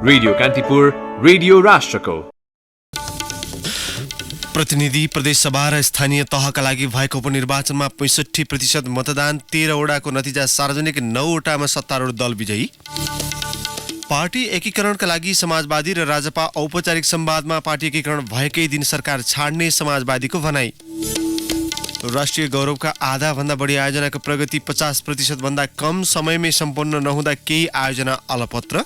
Radio Kantipur, radio राष्ट्रको प्रतिनिधि प्रदेशसभा र स्थानीय तहका लागि भएको उपनिर्वाचनमा 65% मतदान, 13 वडाको नतिजा सार्वजनिक, 9 वटामा सत्तारूढ दल विजयी। पार्टी एकीकरणका लागि समाजवादी र राजपा औपचारिक संवादमा पार्टी एकीकरण भएकै दिन सरकार छाड्ने समाजवादीको भनाई। राष्ट्रिय गौरवका आधाभन्दा बढी आयोजनाको प्रगति 50% भन्दा कम समयमै सम्पन्न नहुँदा केही आयोजना अलपत्र।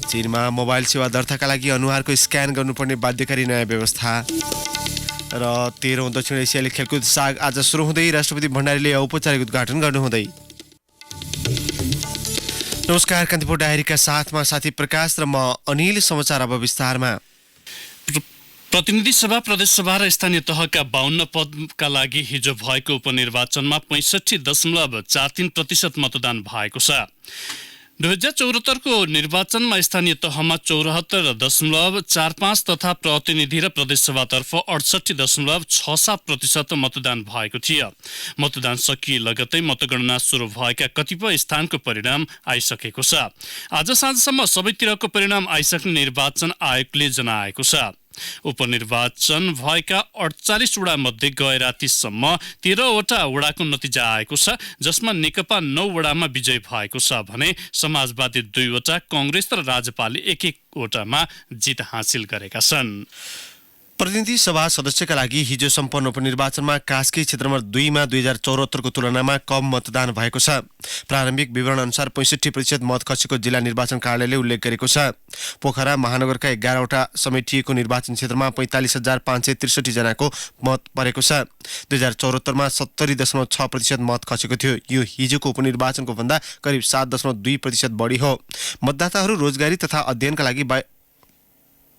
चीनमा मोबाइल सेवा दर्ताका लागि अनुहारको स्क्यान गर्नुपर्ने बाध्यकारी नयाँ व्यवस्था। र 13औं दक्षिण एसियाली खेलकुद साग आज सुरु हुँदै राष्ट्रपति भण्डारीले औपचारिक उद्घाटन गर्नुहुँदै। नमस्कार, कान्तिपुर डायरीका साथमा साथी प्रकाश र म अनिल। समाचार अब विस्तारमा। प्रतिनिधि सभा, प्रदेश सभा र स्थानीय तहका 52 पदका लागि हिजो भएको उपनिर्वाचनमा 65.43% मतदान भएको छ। 2074 को निर्वाचनमा स्थानीय तहमा 74.45 तथा प्रतिनिधि र प्रदेश सभातर्फ 68.67% मतदान भएको थियो। मतदान सकिए लगतै मतगणना सुरु भएका कतिपय स्थानको परिणाम आइसकेको छ। आज साँझसम्म सबैतिरको परिणाम आइसक्ने निर्वाचन आयोगले जनाएको छ। उपनिर्वाचन भएका 48 वडा मध्ये गए रातिसम्म 13 वटा वडाको नतिजा आएको छ, जसमा नेकपा 9 वडामा विजय भएको छ भने समाजवादी 2 वटा, कांग्रेस र राजपाले 1-1 वटामा जित हासिल गरेका छन्। प्रतिनिधि सभा सदस्यका लागि हिजो सम्पन्न उपनिर्वाचनमा कास्की क्षेत्र नम्बर 2 मा 2074 को तुलनामा कम मतदान भएको छ। प्रारम्भिक विवरण अनुसार 65% मत खसेको जिल्ला निर्वाचन कार्यालयले उल्लेख गरेको छ। पोखरा महानगरका 11 वटा समेटिएको निर्वाचन क्षेत्रमा 45,563 जनाको मत परेको छ। 2074 मा 70.6% मत खसेको थियो। यो हिजोको उपनिर्वाचनको भन्दा करिब 7.2% बढी हो। मतदाताहरू रोजगारी तथा अध्ययनका लागि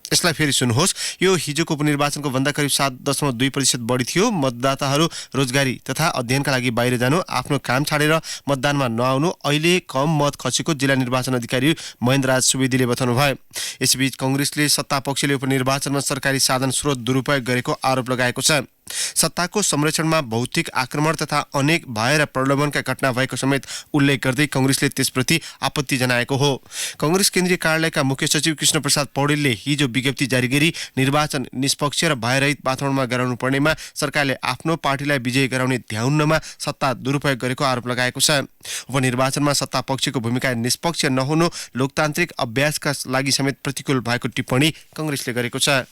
यसलाई फेरि सुन्नुहोस्। यो हिजोको उपनिर्वाचनको भन्दा करिब 7.2% बढी थियो। मतदाताहरू रोजगारी तथा अध्ययनका लागि बाहिर जानु, आफ्नो काम छाडेर मतदानमा नआउनु अहिले कम मत खसेको जिल्ला निर्वाचन अधिकारी महेन्द्रराज सुवेदीले बताउनु भयो। यसबीच कांग्रेसले सत्तापक्षले उपनिर्वाचनमा सरकारी साधन स्रोत दुरुपयोग गरेको आरोप लगाएको छ। सत्ताको संरक्षणमा भौतिक आक्रमण तथा अनेक भय र प्रलोभनका घटना भएको समेत उल्लेख गर्दै कांग्रेसले त्यसप्रति आपत्ति जनाएको हो। कांग्रेस केन्द्रीय कार्यालयका मुख्य सचिव कृष्ण प्रसाद पौडेलले हिजो विज्ञप्ति जारी गरी निर्वाचन निष्पक्ष र भयरहित वातावरणमा गराउनु पर्नेमा सरकारले आफ्नो पार्टीलाई विजयी गराउने ध्याउनमा सत्ता दुरुपयोग गरेको आरोप लगाएको छ। उपनिर्वाचनमा सत्ता पक्षको भूमिका निष्पक्ष नहुनु लोकतान्त्रिक अभ्यासका लागि समेत प्रतिकूल भएको टिप्पणी कांग्रेसले गरेको छ।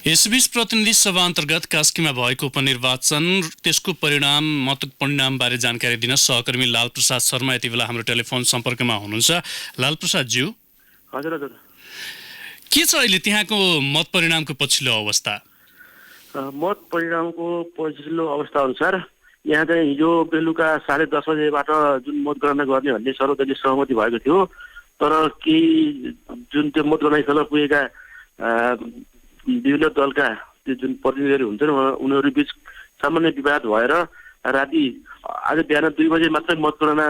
यसबीच प्रतिनिधि सभा अन्तर्गत कास्कीमा भएको उपनिर्वाचन, त्यसको परिणामबारे जानकारी दिन सहकर्मी लाल प्रसाद शर्मा यति बेला हाम्रो टेलिफोन सम्पर्कमा हुनुहुन्छ। लाल प्रसाद ज्यू, हजुर हजुर, के छ अहिले त्यहाँको मत परिणामको पछिल्लो अवस्था? मत परिणामको पछिल्लो अवस्था अनुसार यहाँ चाहिँ हिजो बेलुका 10:30 बजेबाट जुन मतगणना गर्ने भन्ने सर्वदलीय सहमति भएको थियो, तर केही जुन त्यो मतगणना पुगेका विभिन्न दलका त्यो जुन प्रतिनिधिहरू हुन्छन् उनीहरू बीच सामान्य विवाद भएर राति आज बिहान 2 बजे मात्रै मतगणना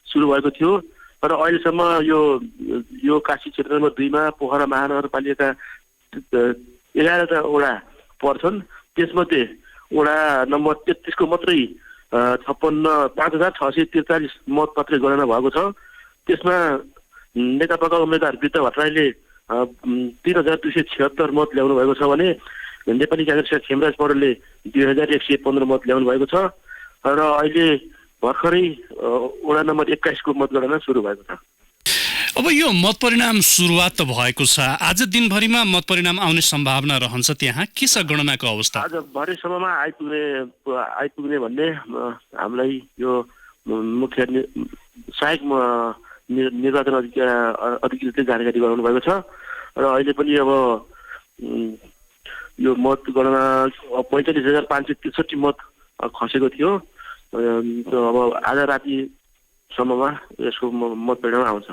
सुरु भएको थियो। तर अहिलेसम्म यो काशी क्षेत्र नम्बर 2 मा पोखरा महानगरपालिका 11 वडा पर्छन्। त्यसमध्ये वडा नम्बर 33 को मात्रै 5,643 मत मात्रै गणना भएको छ। त्यसमा नेकपाका उम्मेद्वार वृद्ध भट्टराईले 3,276 मत ल्याउनु भएको छ भने नेपाली कांग्रेसका खेमराज पौडेलले 2,115 मत ल्याउनु भएको छ र अहिले भर्खरै वडा नम्बर 21 को मतगणना सुरु भएको छ। अब यो मत परिणाम सुरुवात त भएको छ, आज दिनभरिमा मत परिणाम आउने सम्भावना रहन्छ त्यहाँ? के छ गणनाको अवस्था? आज भरेसम्ममा आइपुग्ने भन्ने हामीलाई यो मुख्य सहायक निर्वाचन अधिकृतले जानकारी गराउनु भएको छ र अहिले पनि अब यो मतगणना 45,563 मत खसेको थियो। अब आज रातिसम्ममा यसको मत परिणाम आउँछ।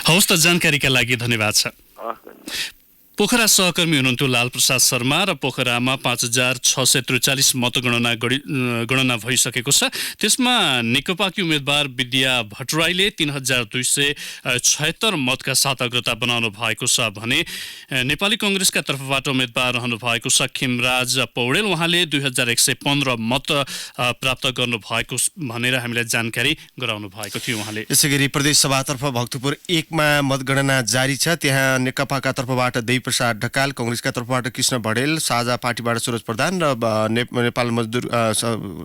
हवस् त, जानकारीका लागि धन्यवाद छ। पोखरा सहकर्मी हुनुहुन्थ्यो लालप्रसाद शर्मा र पोखरामा 5643 मतगणना भइसकेको छ। त्यसमा नेकपाकी उम्मेद्वार विद्या भट्टराईले 3276 मतका साथ अग्रता बनाउनु भएको छ भने नेपाली कांग्रेसका तर्फबाट उम्मेद्वार रहनु भएको छ खिमराज पौडेल। उहाँले 2115 मत प्राप्त गर्नु भएको भनेर हामीलाई जानकारी गराउनु भएको थियो। उहाँले यसैगरी प्रदेश सभातर्फ भक्तपुर 1 मा मतगणना जारी छ। त्यहाँ नेकपाका तर्फबाट देवी प्रसाद ढकाल, कांग्रेसका तर्फबाट कृष्ण भडेल, साझा पार्टीबाट सुरज प्रधान र नेपाल मजदुर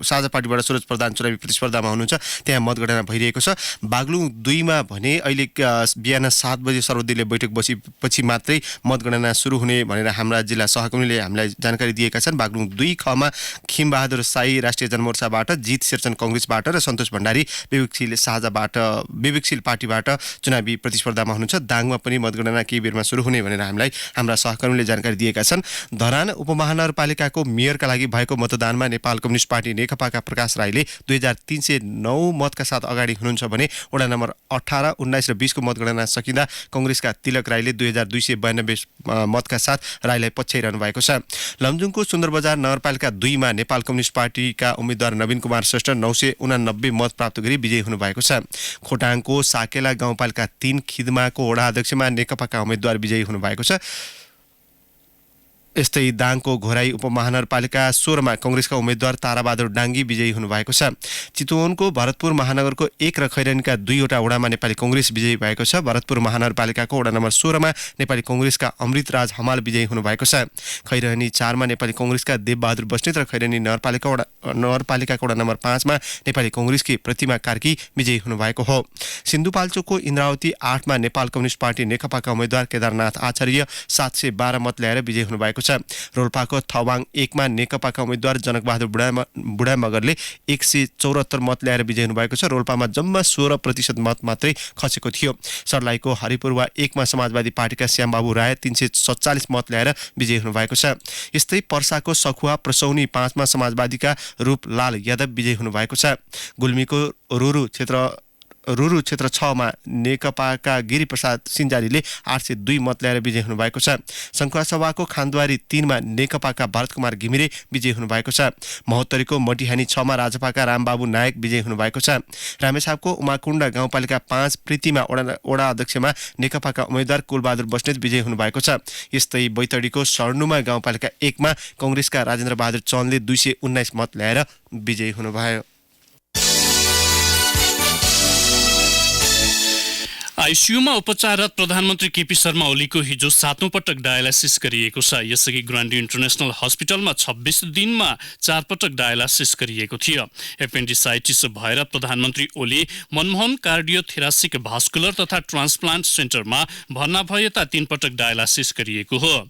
साझा पार्टीबाट सुरज प्रधान चुनावी प्रतिस्पर्धामा हुनुहुन्छ। त्यहाँ मतगणना भइरहेको छ। बागलुङ 2 मा भने अहिले बिहान 7 बजे सर्वदलीय बैठक बसेपछि मात्रै मतगणना सुरु हुने भनेर हाम्रा जिल्ला सहकर्मीले हामीलाई जानकारी दिएका छन्। बागलुङ 2 ख मा खिमबहादुर साई राष्ट्रिय जनमोर्चाबाट, जित शेरचन कांग्रेसबाट र सन्तोष भण्डारी विवेकशील पार्टीबाट चुनावी प्रतिस्पर्धामा हुनुहुन्छ। दाङमा पनि मतगणना केही बेरमा सुरु हुने भनेर हामीलाई हाम्रा सहकर्मीले जानकारी दिएका छन्। धरान उपमहानगरपालिकाको मेयरका लागि भएको मतदानमा नेपाल कम्युनिस्ट पार्टी नेकपाका प्रकाश राईले 2309 मतका साथ अगाडि हुनुहुन्छ भने वडा नम्बर 18, 19 र 20 को मतगणना सकिँदा कांग्रेसका तिलक राईले 2292 मतका साथ राईलाई पछ्याइरहनु भएको छ। लमजुङको सुन्दरबजार नगरपालिका 2 मा नेपाल कम्युनिस्ट पार्टीका उम्मेद्वार नवीन कुमार श्रेष्ठ 989 मत प्राप्त गरी विजयी हुनु भएको छ। खोटाङको साकेला गाउँपालिका 3 खिदमाको वडा अध्यक्षमा नेकपाका उम्मेद्वार विजयी हुनु भएको छ। यस्तै दाङको घोराई उपमहानगरपालिका 16 मा कांग्रेसका उम्मेद्वार ताराबहादुर डाङ्गी विजयी हुनु भएको छ। चितवनको भरतपुर महानगरको 1 र खैरनीका 2 वटा वडामा नेपाली कांग्रेस विजयी भएको छ। भरतपुर महानगरपालिकाको वडा नम्बर 16 मा नेपाली कांग्रेसका अमृतराज हमाल विजयी हुनु भएको छ। खैरनी 4 मा नेपाली कांग्रेसका देवबहादुर बस्नेत र खैरनी नगरपालिकाको वडा नम्बर 5 मा नेपाली कांग्रेसकी प्रतिमा कार्की विजयी हुनु भएको हो। सिन्धुपाल्चोकको इन्द्रावती 8 मा नेपाल कम्युनिस्ट पार्टी नेकपाका उम्मेद्वार केदारनाथ आचार्य 712 मत ल्याएर विजयी हुनु भएको छ। रोल्पाको थवाङ 1 मा नेकपाका उम्मेद्वार जनकबहादुर बुढा मगरले 174 मत ल्याएर विजयी हुनुभएको छ। रोल्पामा जम्मा 16% मत मात्रै खसेको थियो। सर्लाहीको हरिपुरवा 1 मा समाजवादी पार्टीका श्यामबाबु राय 347 मत ल्याएर विजयी हुनुभएको छ। यस्तै पर्साको सखुवा प्रसौनी 5 मा समाजवादीका रूपलाल यादव विजयी हुनुभएको छ। गुल्मीको रुरु क्षेत्र 6 मा नेकपाका गिरिप्रसाद सिन्जारीले 802 मत ल्याएर विजयी हुनुभएको छ। सङ्खुवासभाको खान्दवारी 3 मा नेकपाका भरतकुमार घिमिरे विजयी हुनुभएको छ। महोत्तरीको मटिहानी 6 मा राजपाका रामबाबु नायक विजयी हुनुभएको छ। रामेछापको उमाकुण्ड गाउँपालिका 5 प्रीतिमा वडा अध्यक्षमा नेकपाका उम्मेद्वार कुलबहादुर बस्नेत विजयी हुनुभएको छ। यस्तै बैतडीको सर्नुमा गाउँपालिका 1 मा कांग्रेसका राजेन्द्र बहादुर चन्दले 219 मत ल्याएर विजयी हुनुभयो। आइसियूमा उपचाररत प्रधानमन्त्री केपी शर्मा ओलीको हिजो 7औं पटक डायलासिस गरिएको छ। यसअघि ग्रान्डी इन्टरनेसनल हस्पिटलमा 26 दिनमा 4 पटक डायलासिस गरिएको थियो। एपेन्डिसाइटिस भएर प्रधानमन्त्री ओली मनमोहन कार्डियोथेरासिक भास्कुलर तथा ट्रान्सप्लान्ट सेन्टरमा भर्ना भए यता 3 पटक डायलासिस गरिएको हो।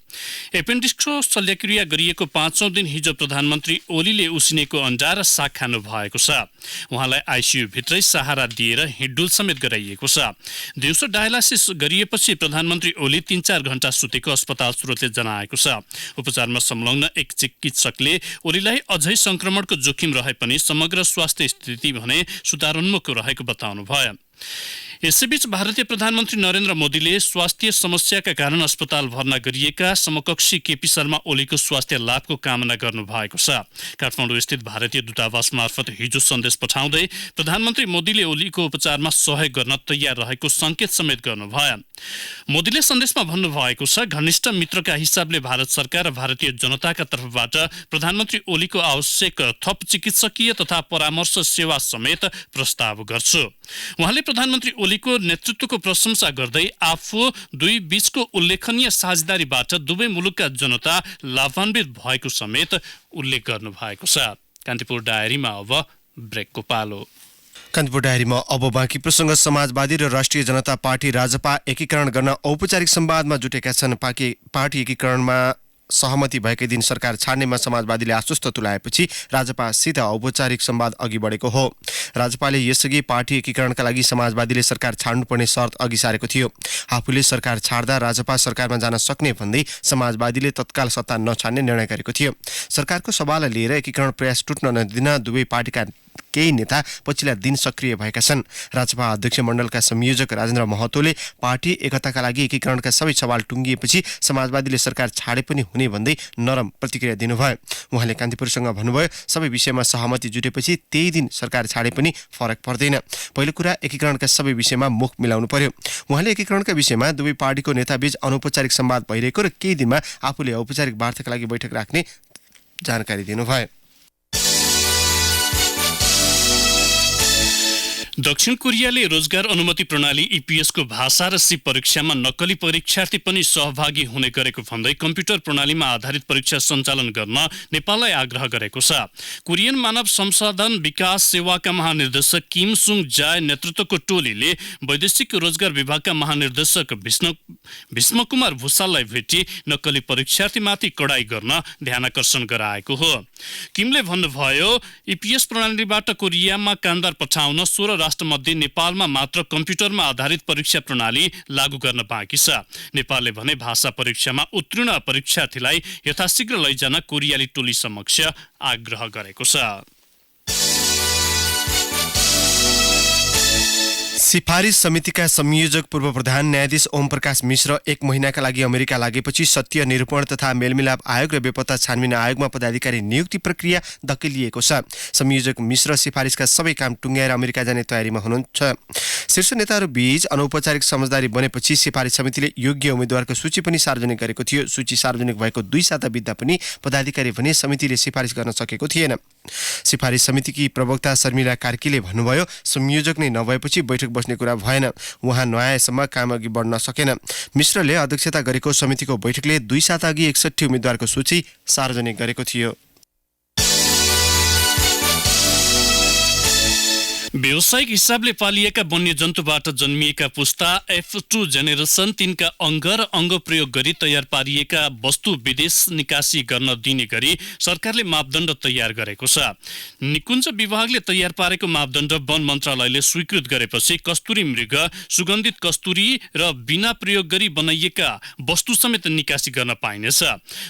एपेन्डिक्सको शल्यक्रिया गरिएको 5औं दिन हिजो प्रधानमन्त्री ओलीले उसिनेको अन्डा र साग खानु भएको छ। उहाँलाई आइसियू भित्रै सहारा दिएर हिँडडुल समेत गराइएको छ। दिउँसो डायलासिस गरिएपछि प्रधानमन्त्री ओली 3-4 घण्टा सुतेको अस्पताल स्रोतले जनाएको छ। उपचारमा संलग्न एक चिकित्सकले ओलीलाई अझै संक्रमणको जोखिम रहे पनि समग्र स्वास्थ्य स्थिति भने सुधारोन्मुख रहेको बताउनु भयो। यसैबीच भारतीय प्रधानमन्त्री नरेन्द्र मोदीले स्वास्थ्य समस्याका कारण अस्पताल भर्ना गरिएका समकक्षी केपी शर्मा ओलीको स्वास्थ्य लाभको कामना गर्नु भएको छ। काठमाडौँ स्थित भारतीय दूतावास मार्फत हिजो सन्देश पठाउँदै प्रधानमन्त्री मोदीले ओलीको उपचारमा सहयोग गर्न तयार रहेको संकेत समेत गर्नुभयो। मोदीले सन्देशमा भन्नुभएको छ, घनिष्ठ मित्रका हिसाबले भारत सरकार र भारतीय जनताका तर्फबाट प्रधानमन्त्री ओलीको आवश्यक थप चिकित्सकीय तथा परामर्श सेवा समेत प्रस्ताव गर्छु। उहाँले प्रधानमन्त्री ओलीको नेतृत्वको प्रशंसा गर्दै आफू दुई बीचको उल्लेखनीय साझेदारीबाट दुवै मुलुकका जनता लाभान्वित भएको समेत उल्लेख गर्नु भएको छ। कान्तिपुर डायरीमा अब ब्रेकको पालो। कान्तिपुर डायरीमा अब बाँकी प्रसङ्ग। समाजवादी र राष्ट्रिय जनता पार्टी राजपा एकीकरण गर्न औपचारिक संवादमा जुटेका छन्। पार्टी एकीकरणमा सहमति भएकै दिन सरकार छाड्नेमा समाजवादीले आश्वस्त तुल्याएपछि राजपासित औपचारिक संवाद अघि बढेको हो। राजपाले यसअघि पार्टी एकीकरणका लागि समाजवादीले सरकार छाड्नुपर्ने शर्त अघि सारेको थियो। आफूले सरकार छाड्दा राजपा सरकारमा जान सक्ने भन्दै समाजवादीले तत्काल सत्ता नछाड्ने निर्णय गरेको थियो। सरकारको सवाललाई लिएर एकीकरण प्रयास टुट्न नदिन दुवै पार्टीका केही नेता पछिल्ला दिन सक्रिय भएका छन्। राजसभा अध्यक्ष मण्डलका संयोजक राजेन्द्र महतोले पार्टी एकताका लागि एकीकरणका सबै सवाल टुङ्गिएपछि समाजवादीले सरकार छाडे पनि हुने भन्दै नरम प्रतिक्रिया दिनुभयो। उहाँले कान्तिपुरसँग भन्नुभयो, सबै विषयमा सहमति जुटेपछि त्यही दिन सरकार छाडे पनि फरक पर्दैन। पहिलो कुरा एकीकरणका सबै विषयमा मुख मिलाउनु पर्यो। उहाँले एकीकरणका विषयमा दुवै पार्टीको नेताबीच अनौपचारिक संवाद भइरहेको र केही दिनमा आफूले औपचारिक वार्ताका लागि बैठक राख्ने जानकारी दिनुभयो। दक्षिण कोरियाले रोजगार अनुमति प्रणाली EPS को भाषा र सिप परीक्षामा नक्कली परीक्षार्थी पनि सहभागी हुने गरेको भन्दै कम्प्युटर प्रणालीमा आधारित परीक्षा सञ्चालन गर्न नेपाललाई आग्रह गरेको छ। कोरियन मानव संसाधन विकास सेवाका महानिर्देशक किम सुङ जाय नेतृत्वको टोलीले वैदेशिक रोजगार विभागका महानिर्देशक भीष्म कुमार भूषाललाई भेटी नक्कली परीक्षार्थीमाथि कडाई गर्न ध्यानाकर्षण गराएको हो। किमले भन्नुभयो, EPS प्रणालीबाट कोरियामा कामदार पठाउन 16 राष्ट्रमध्ये नेपालमा मात्र कम्प्युटरमा आधारित परीक्षा प्रणाली लागू गर्न बाँकी छ। नेपालले भने भाषा परीक्षामा उत्तीर्ण परीक्षार्थीलाई यथाशीघ्र लैजान कोरियाली टोली समक्ष आग्रह गरेको छ। सिफारिस समितिका संयोजक पूर्व प्रधान न्यायाधीश ओम प्रकाश मिश्र 1 महिनाका लागि अमेरिका लागेपछि सत्य निरूपण तथा मेलमिलाप आयोग र बेपत्ता छानबिन आयोगमा पदाधिकारी नियुक्ति प्रक्रिया धकेलिएको छ। संयोजक मिश्र सिफारिसका सबै काम टुङ्ग्याएर अमेरिका जाने तयारीमा हुनुहुन्छ। शीर्ष नेताहरू बीच अनौपचारिक समझदारी बनेपछि सिफारिस समितिले योग्य उम्मेद्वारको सूची पनि सार्वजनिक गरेको थियो। सूची सार्वजनिक भएको 2 साता बित्दा पनि पदाधिकारी भने समितिले सिफारिस गर्न सकेको थिएन। सिफारिस समितिकी प्रवक्ता शर्मिला कार्कीले भन्नुभयो, संयोजक नै नभएपछि बैठक बस्ने कुरा भएन। उहाँ नआएसम्म काम अघि बढ्न सकेन। मिश्रले अध्यक्षता गरेको समितिको बैठकले 2 साता अघि 61 उम्मेद्वारको सूची सार्वजनिक गरेको थियो। व्यावसायिक हिसाबले पालिएका वन्यजन्तुबाट जन्मिएका पुस्ता F2 जेनेरेसन 3 का अङ्ग र अङ्ग प्रयोग गरी तयार पारिएका वस्तु विदेश निकासी गर्न दिने गरी सरकारले मापदण्ड तयार गरेको छ। निकुञ्ज विभागले तयार पारेको मापदण्ड वन मन्त्रालयले स्वीकृत गरेपछि कस्तुरी मृग, सुगन्धित कस्तुरी र बिना प्रयोग गरी बनाइएका वस्तु समेत निकासी गर्न पाइनेछ।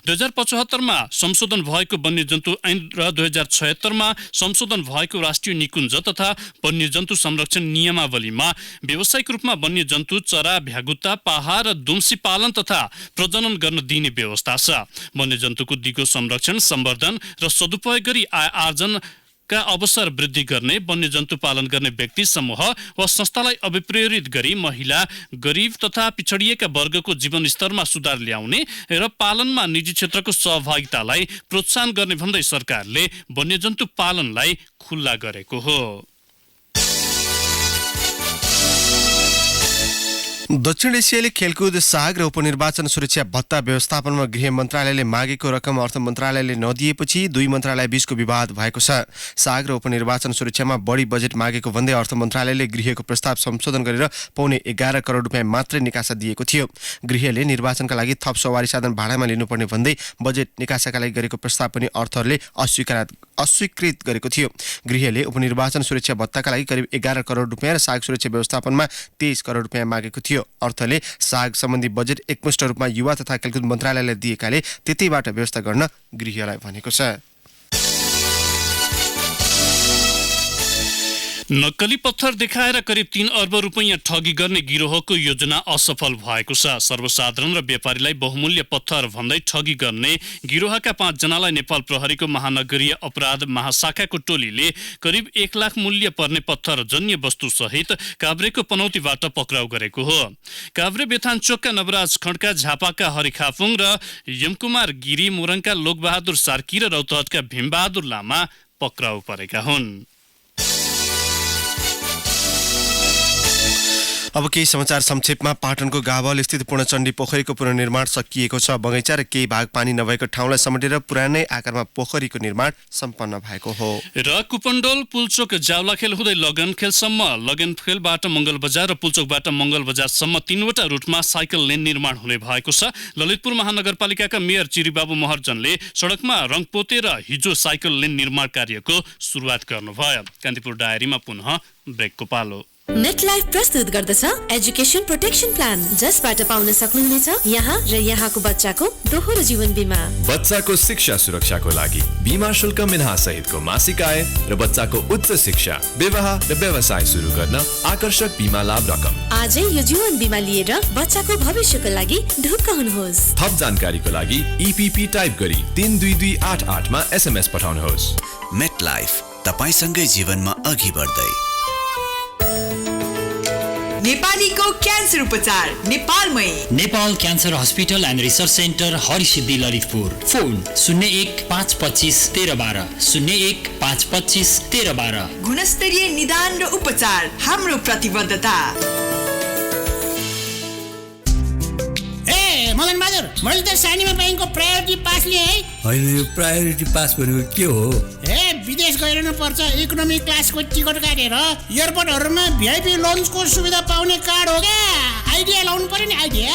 2075 मा संशोधन भएको वन्यजन्तु ऐन र 2076 मा संशोधन भएको राष्ट्रिय निकुञ्ज तथा वन्यजन्तु संरक्षण नियमावलीमा व्यावसायिक रूपमा वन्यजन्तु चरा, भ्यागुता, पाहा र दुम्सी पालन तथा प्रजनन गर्न दिने व्यवस्था छ। वन्यजन्तुको दिगो संरक्षण, सम्वर्धन र सदुपयोग गरी आय आर्जनका अवसर वृद्धि गर्ने, वन्यजन्तु पालन गर्ने व्यक्ति समूह वा संस्थालाई अभिप्रेरित गरी महिला, गरिब तथा पिछडिएका वर्गको जीवनस्तरमा सुधार ल्याउने र पालनमा निजी क्षेत्रको सहभागितालाई प्रोत्साहन गर्ने भन्दै सरकारले वन्यजन्तु पालनलाई खुल्ला गरेको हो। दक्षिण एसियाली खेलकुद साग र उपनिर्वाचन सुरक्षा भत्ता व्यवस्थापनमा गृह मन्त्रालयले मागेको रकम अर्थ मन्त्रालयले नदिएपछि 2 मन्त्रालय बीचको विवाद भएको छ। साग र उपनिर्वाचन सुरक्षामा बढी बजेट मागेको भन्दै अर्थ मन्त्रालयले गृहको प्रस्ताव संशोधन गरेर पौने 11 करोड रुपियाँ मात्रै निकासा दिएको थियो। गृहले निर्वाचनका लागि थप सवारी साधन भाडामा लिनुपर्ने भन्दै बजेट निकासाका लागि गरेको प्रस्ताव पनि अर्थहरूले अस्वीकृत गरेको थियो। गृहले उपनिर्वाचन सुरक्षा भत्ताका लागि करिब 11 करोड रुपियाँ र साग सुरक्षा व्यवस्थापनमा 23 करोड रुपियाँ मागेको थियो। अर्थले साग सम्बन्धी बजेट एकमुष्ट रूपमा युवा तथा खेलकुद मन्त्रालयलाई दिएकाले त्यतैबाट व्यवस्था गर्न गृहलाई भनेको छ। नक्कली पत्थर देखाएर करिब 3 अर्ब रुपैयाँ ठगी गर्ने गिरोहको योजना असफल भएको छ। सर्वसाधारण र व्यापारीलाई बहुमूल्य पत्थर भन्दै ठगी गर्ने गिरोहका 5 जनालाई नेपाल प्रहरीको महानगरीय अपराध महाशाखाको टोलीले करिब 1 लाख मूल्य पर्ने पत्थर जन्य वस्तु सहित काभ्रेको पनौतीबाट पक्राउ गरेको हो। काभ्रे बेथान चोकका नवराज खड्का, झापाका हरिखाफुङ र यमकुमार गिरी, मोरङका लोकबहादुर सार्की र रौतहटका भीमबहादुर लामा पक्राउ परेका हुन्। अब केही समाचार संक्षेपमा। पाटनको गाभल स्थित पूर्णचण्डी पोखरीको पुनर्निर्माण सकिएको छ। बगैँचा र केही भाग पानी नभएको ठाउँलाई समेटेर पुरानै आकारमा पोखरीको निर्माण सम्पन्न भएको हो। र कुपन्डोल पुल्चोक जावलाखेल हुँदै लगनखेलसम्म, लगनखेलबाट मङ्गल बजार र पुल्चोकबाट मङ्गल बजारसम्म 3वटा रुटमा साइकल लेन निर्माण हुने भएको छ। ललितपुर महानगरपालिकाका मेयर चिरीबाबु महर्जनले सडकमा रङ पोतेर हिजो साइकल लेन निर्माण कार्यको सुरुवात गर्नुभयो। कान्तिपुर डायरीमा पुनः ब्रेकको पालो। मेटलाइफ प्रस्तुत गर्दछ एजुकेसन प्रोटेक्सन प्लान, जसबाट पाउन सक्नुहुनेछ यहाँ र यहाँको बच्चाको दोहोरो जीवन बीमा। बच्चाको शिक्षा सुरक्षाको लागि बीमा शुल्क मिन्हा सहितको मासिक आय र बच्चाको उच्च शिक्षा, विवाह र व्यवसाय सुरु गर्न आकर्षक बीमा लाभ रकम। आजै यो जीवन बीमा लिएर बच्चाको भविष्यको लागि ढुक्क हुनुहोस्। थप जानकारीको लागि EPP टाइप गरी 32288 मा SMS पठाउनुहोस्। मेटलाइफ, तपाईसँगै जीवनमा अघि बढ्दै। नेपालीको क्यान्सर उपचार नेपालमै। Nepal cancer hospital and research centre Harisiddhi Lalitpur. Phone 01 525 1312 01 525 1312। गुणस्तरीय निदान र उपचार हाम्रो प्रतिबद्धता। मदन बहादुर, मैले त सानीमा ब्याङ्कको प्रायोरिटी पास लिएँ है। होइन, यो प्रायोरिटी पास भनेको के हो? विदेश गइरहनु पर्छ, इकोनोमी क्लासको टिकट काटेर एयरपोर्टहरूमा VIP लोन्सको सुविधा पाउने कार्ड हो क्या। आइडिया लाउनु पर्यो नि, आइडिया।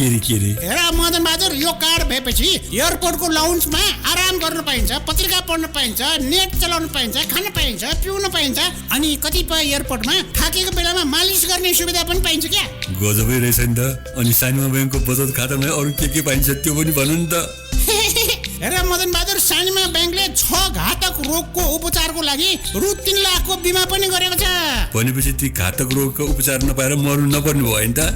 के रे? हेर मदन बहादुर, यो कार्ड भएपछि एयरपोर्टको लाउन्जमा आराम गर्न पाइन्छ, पत्रिका पढ्न पाइन्छ, नेट चलाउन पाइन्छ, खान पाइन्छ, पिउन पाइन्छ, अनि कतिपय एयरपोर्टमा थाकेको बेलामा मालिस गर्ने सुविधा पनि पाइन्छ क्या। गजबै रहेछ नि त। अनि सानीमा ब्याङ्कको बचत खातामा अरू के पाइन्छ त्यो पनि भन्नु नि त। हेर मदन बहादुर, सानीमा ब्याङ्कले 6 घातक रोगको उपचारको लागि रु 3 लाखको बिमा पनि गरेको छ। भनेपछि ती घातक रोगको उपचार नपाएर मर्नु नपर्ने भयो नि त।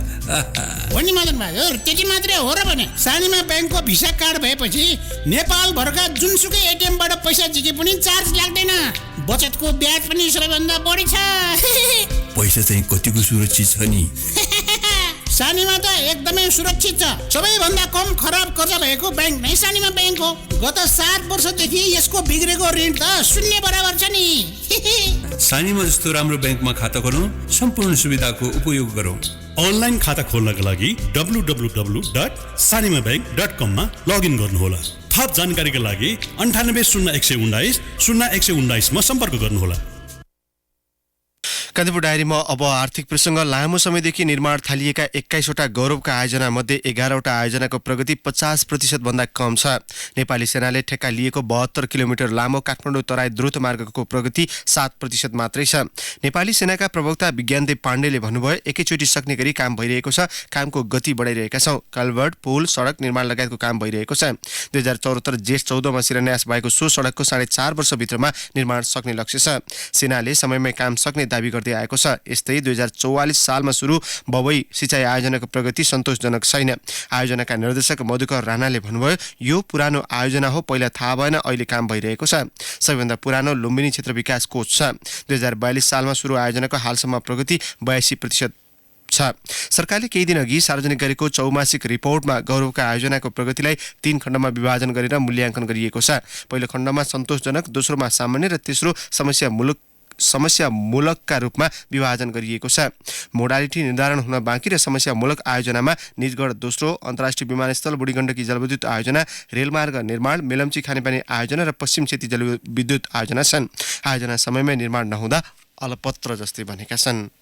हो नि मदन बहादुर, त्यति मात्रै हो र भने सानीमा ब्याङ्कको भिसा कार्ड भएपछि नेपाल भरका जुनसुकै ATM-बाट पैसा झिके पनि चार्ज लाग्दैन। बचतको ब्याज पनि सबैभन्दा बढी छ। पैसा चाहिँ कतिको सुरक्षित छ नि? सानीमा त एकदमै सुरक्षित छ। सबैभन्दा कम खराब कर्जा भएको ब्याङ्क नै सानीमा ब्याङ्क हो। गत 7 वर्षदेखि यसको बिग्रेको ऋण त 0 बराबर छ नि। सानीमा जस्तो राम्रो ब्याङ्कमा खाता खोल्नु, सम्पूर्ण सुविधाको उपयोग गरौँ। अनलाइन खाता खोल्नका लागि www.sanimabank.com मा लगइन गर्नुहोला। थप जानकारीका लागि 98 0119 0119 मा सम्पर्क गर्नुहोला। कान्तिपुर डायरीमा अब आर्थिक प्रसङ्ग। लामो समयदेखि निर्माण थालिएका 21वटा गौरवका आयोजना मध्ये 11वटा आयोजनाको प्रगति 50% भन्दा कम छ। नेपाली सेनाले ठेक्का लिएको 72 किलोमिटर लामो काठमाडौँ तराई द्रुत मार्गको प्रगति 7% मात्रै छ। नेपाली सेनाका प्रवक्ता विज्ञानदेव पाण्डेले भन्नुभयो, एकैचोटि सक्ने गरी काम भइरहेको छ। कामको गति बढाइरहेका छौँ। कल्भर्ट, पुल, सडक निर्माण लगायतको काम भइरहेको छ। 2074 जेठ 14 मा शिलान्यास भएको सो सडकको 4.5 वर्षभित्रमा निर्माण सक्ने लक्ष्य छ। सेनाले समयमै काम सक्ने दाबी गर्दै आएको छ। यस्तै 2044 सालमा सुरु बबई सिँचाइ आयोजनाको प्रगति सन्तोषजनक छैन। आयोजनाका निर्देशक मधुकर राणाले भन्नुभयो, यो पुरानो आयोजना हो, पहिला थाहा भएन, अहिले काम भइरहेको छ। सबैभन्दा पुरानो लुम्बिनी क्षेत्र विकास कोष छ। 2042 सालमा सुरु आयोजनाको हालसम्म प्रगति 82% छ। सरकारले केही दिन अघि सार्वजनिक गरेको चौमासिक रिपोर्टमा गौरवका आयोजनाको प्रगतिलाई 3 खण्डमा विभाजन गरेर मूल्याङ्कन गरिएको छ। पहिलो खण्डमा सन्तोषजनक, दोस्रोमा सामान्य र तेस्रो समस्यामूलकका रूपमा विभाजन गरिएको छ। मोडालिटी निर्धारण हुन बाँकी र समस्यामूलक आयोजनामा निजगढ दोस्रो, अन्तर्राष्ट्रिय विमानस्थल, बुढीगण्डकी जलविद्युत आयोजना, रेलमार्ग निर्माण, मेलम्ची खानेपानी आयोजना र पश्चिम क्षेत्री जलविद्युत आयोजना छन्। आयोजना समयमै निर्माण नहुँदा अलपत्र जस्तै बनेका छन्।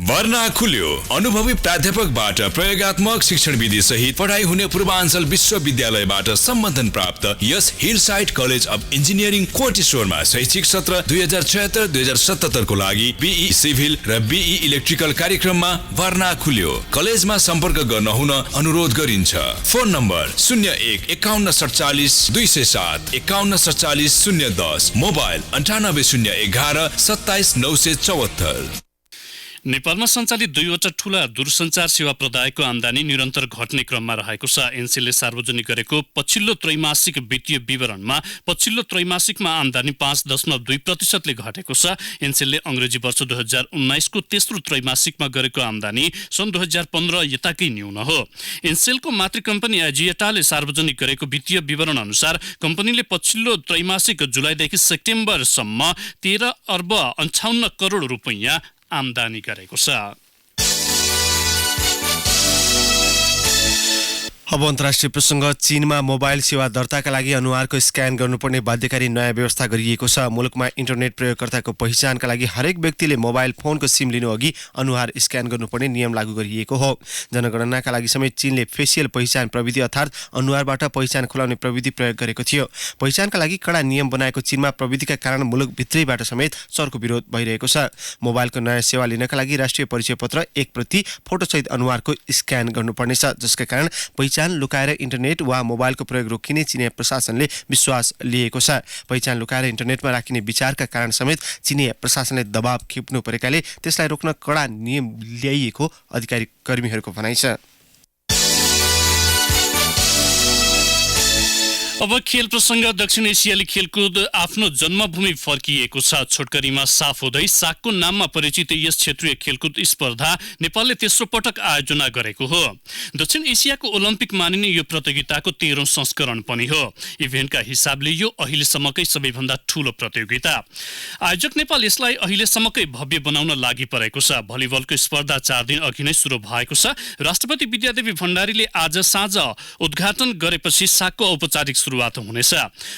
भर्ना खुल्यो। अनुभवी प्राध्यापकबाट प्रयोगात्मक शिक्षण विधि सहित पढाइ हुने पूर्वाञ्चल विश्वविद्यालयबाट सम्बन्धन प्राप्त यस हिलसाइड कलेज अफ इन्जिनियरिङ कोटेश्वरमा शैक्षिक सत्र 2076-2077 को लागि BE सिभिल र BE इलेक्ट्रिकल कार्यक्रममा भर्ना खुल्यो। कलेजमा सम्पर्क गर्न हुन अनुरोध गरिन्छ। Phone number 01 51 47 207 51 47 010, mobile 98 011 27 974। नेपालमा सञ्चालित 2वटा ठूला दूरसञ्चार सेवा प्रदायकको आम्दानी निरन्तर घट्ने क्रममा रहेको छ। एनसेलले सार्वजनिक गरेको पछिल्लो त्रैमासिक वित्तीय विवरणमा पछिल्लो त्रैमासिकमा आम्दानी 5.2% ले घटेको छ। एनसेलले अंग्रेजी वर्ष 2019 को तेस्रो त्रैमासिकमा गरेको आम्दानी सन् 2015 यताकै न्यून हो। एनसेलको मातृ कम्पनी एजिएटाले सार्वजनिक गरेको वित्तीय विवरण अनुसार कम्पनीले पछिल्लो त्रैमासिक जुलाईदेखि सेप्टेम्बरसम्म 13 अर्ब 58 करोड रुपैयाँ आम्दानी गरेको छ। अब अन्तर्राष्ट्रिय प्रसङ्ग चीनमा मोबाइल सेवा दर्ताका लागि अनुहारको स्क्यान गर्नुपर्ने बाध्यकारी नयाँ व्यवस्था गरिएको छ। मुलुकमा इन्टरनेट प्रयोगकर्ताको पहिचानका लागि हरेक व्यक्तिले मोबाइल फोनको सिम लिनु अघि अनुहार स्क्यान गर्नुपर्ने नियम लागू गरिएको हो। जनगणनाका लागि समेत चीनले फेसियल पहिचान प्रविधि अर्थात् अनुहारबाट पहिचान खुलाउने प्रविधि प्रयोग गरेको थियो। पहिचानका लागि कडा नियम बनाएको चीनमा प्रविधिका कारण मुलुकभित्रैबाट समेत चर्को विरोध भइरहेको छ। मोबाइलको नयाँ सेवा लिनका लागि राष्ट्रिय परिचय पत्र 1 प्रति फोटोसहित अनुहारको स्क्यान गर्नुपर्नेछ, जसका कारण पहिचान लुकाएर इन्टरनेट वा मोबाइलको प्रयोग रोकिने चिनिया प्रशासनले विश्वास लिएको छ। पहिचान लुकाएर इन्टरनेटमा राखिने विचारका कारण समेत चिनिया प्रशासनले दबाव खेप्नु परेकाले त्यसलाई रोक्न कडा नियम ल्याइएको अधिकारी कर्मीहरूको भनाइ छ। अब खेल प्रसङ्ग। दक्षिण एसियाली खेलकुद आफ्नो जन्मभूमि फर्किएको छ। छोटकरीमा साफ हुँदै सागको नाममा परिचित यस क्षेत्रीय खेलकुद स्पर्धा नेपालले तेस्रो पटक आयोजना गरेको हो। दक्षिण एसियाको ओलम्पिक मानिने यो प्रतियोगिताको 13औं संस्करण पनि हो। इभेन्टका हिसाबले यो अहिलेसम्मकै सबैभन्दा ठूलो प्रतियोगिता। आयोजक नेपाल यसलाई अहिलेसम्मकै भव्य बनाउन लागि परेको छ। भलिबलको स्पर्धा 4 दिन अघि नै सुरु भएको छ। राष्ट्रपति विद्यादेवी भण्डारीले आज साँझ उद्घाटन गरेपछि सागको औपचारिक सुरुवात हुनेछ।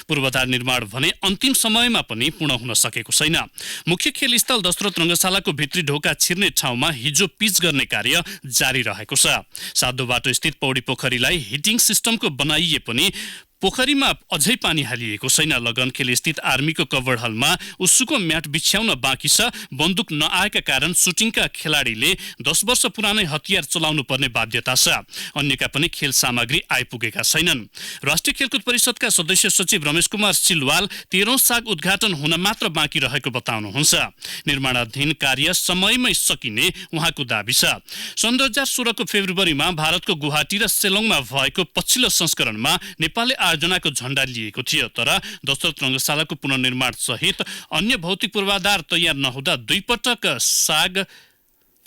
पूर्वाधार निर्माण भने अन्तिम समयमा पनि पूर्ण हुन सकेको छैन। मुख्य खेल स्थल दशरथ रङ्गशालाको भित्री ढोका छिर्ने ठाउँमा हिजो पिच गर्ने कार्य जारी रहेको छ। साधो बाटो स्थित पौडी पोखरीलाई हिटिङ सिस्टमको बनाइए पनि पोखरीमा अझै पानी हालिएको छैन। लगनखेल स्थित आर्मीको कभर हलमा उसुको म्याट बिछ्याउन बाँकी छ। बन्दुक नआएका कारण सुटिङका खेलाडीले 10 वर्ष पुरानै हतियार चलाउनु पर्ने बाध्यता छ। अन्यका पनि खेल सामग्री आइपुगेका छैनन्। राष्ट्रिय खेलकुद परिषदका सदस्य सचिव रमेश कुमार सिलवाल 13औं साग उद्घाटन हुन मात्र बाँकी रहेको बताउनुहुन्छ। निर्माणाधीन कार्य समयमै सकिने उहाँको दाबी छ। सन् 2016 को फेब्रुअरीमा भारतको गुवाहाटी र सेलोङमा भएको पछिल्लो संस्करणमा नेपालले आयोजनाको झण्डा लिएको थियो, तर दशरथ रङ्गशालाको पुनर्निर्माण सहित अन्य भौतिक पूर्वाधार तयार नहुँदा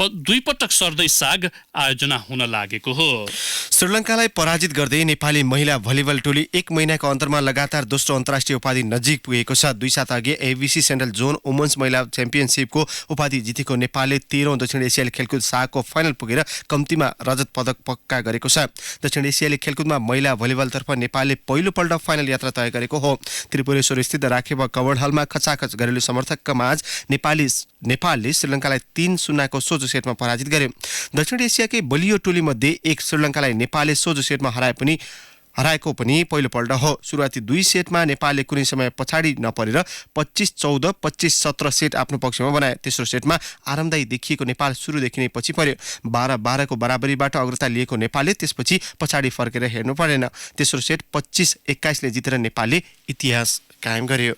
दुई पटक सर्दै साग आयोजना हुन लागेको हो। श्रीलङ्कालाई पराजित गर्दै नेपाली महिला भलिबल टोली 1 महिनाको अन्तरमा लगातार दोस्रो अन्तर्राष्ट्रिय उपाधि नजिक पुगेको छ। 2 साता अघि एबिसी सेन्ट्रल जोन वुमेन्स महिला च्याम्पियनसिपको उपाधि जितेको नेपालले 13औं दक्षिण एसियाली खेलकुद सागको फाइनल पुगेर कम्तीमा रजत पदक पक्का गरेको छ। दक्षिण एसियाली खेलकुदमा महिला भलिबलतर्फ नेपालले पहिलोपल्ट फाइनल यात्रा तय गरेको हो। त्रिपुरेश्वर स्थित राखेब कवर्ड हलमा खचाखच घरेलु समर्थकका माझ नेपालले श्रीलङ्कालाई 3-0 को सोझो सेटमा पराजित गर्यो। दक्षिण एसियाकै बलियो टोली मध्ये एक श्रीलङ्कालाई नेपालले सोझो सेटमा हराएको पनि पहिलोपल्ट हो। सुरुवाती 2 सेटमा नेपालले कुनै समय पछाडि नपरेर 25-14, 25-17 सेट आफ्नो पक्षमा बनाए। तेस्रो सेटमा आरामदायी देखिएको नेपाल सुरुदेखि नै पछि पर्यो। 12-12 को बराबरीबाट अग्रता लिएको नेपालले त्यसपछि पछाडि फर्केर हेर्नु परेन। तेस्रो सेट 25-21 ले जितेर नेपालले इतिहास कायम गर्यो।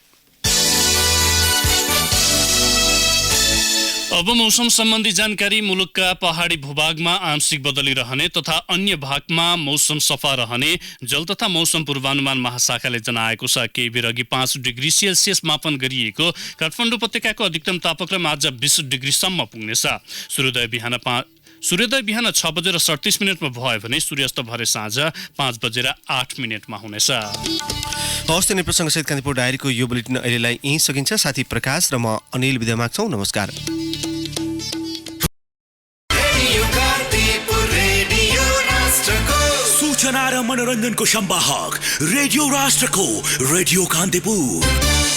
अब मौसम सम्बन्धी जानकारी। मुलुकका पहाडी भूभागमा आंशिक बदली रहने तथा अन्य भागमा मौसम सफा रहने जल तथा मौसम पूर्वानुमान महाशाखाले जनाएको छ। केही बेर अघि 5 डिग्री सेल्सियस मापन गरिएको काठमाडौँ उपत्यकाको अधिकतम तापक्रम आज 20 डिग्रीसम्म पुग्नेछ। सूर्योदय बिहान 6:37 भयो भने सूर्यास्त भरे साँझ 5:08 हुनेछ। हवस्, नै प्रसङ्गसहित कान्तिपुर डायरीको यो बुलेटिन अहिलेलाई यहीँ सकिन्छ। साथी प्रकाश र म अनिल बिदा माग्छौँ। नमस्कार। सूचना र मनोरञ्जनको संवाहक रेडियो राष्ट्रको रेडियो कान्तिपुर।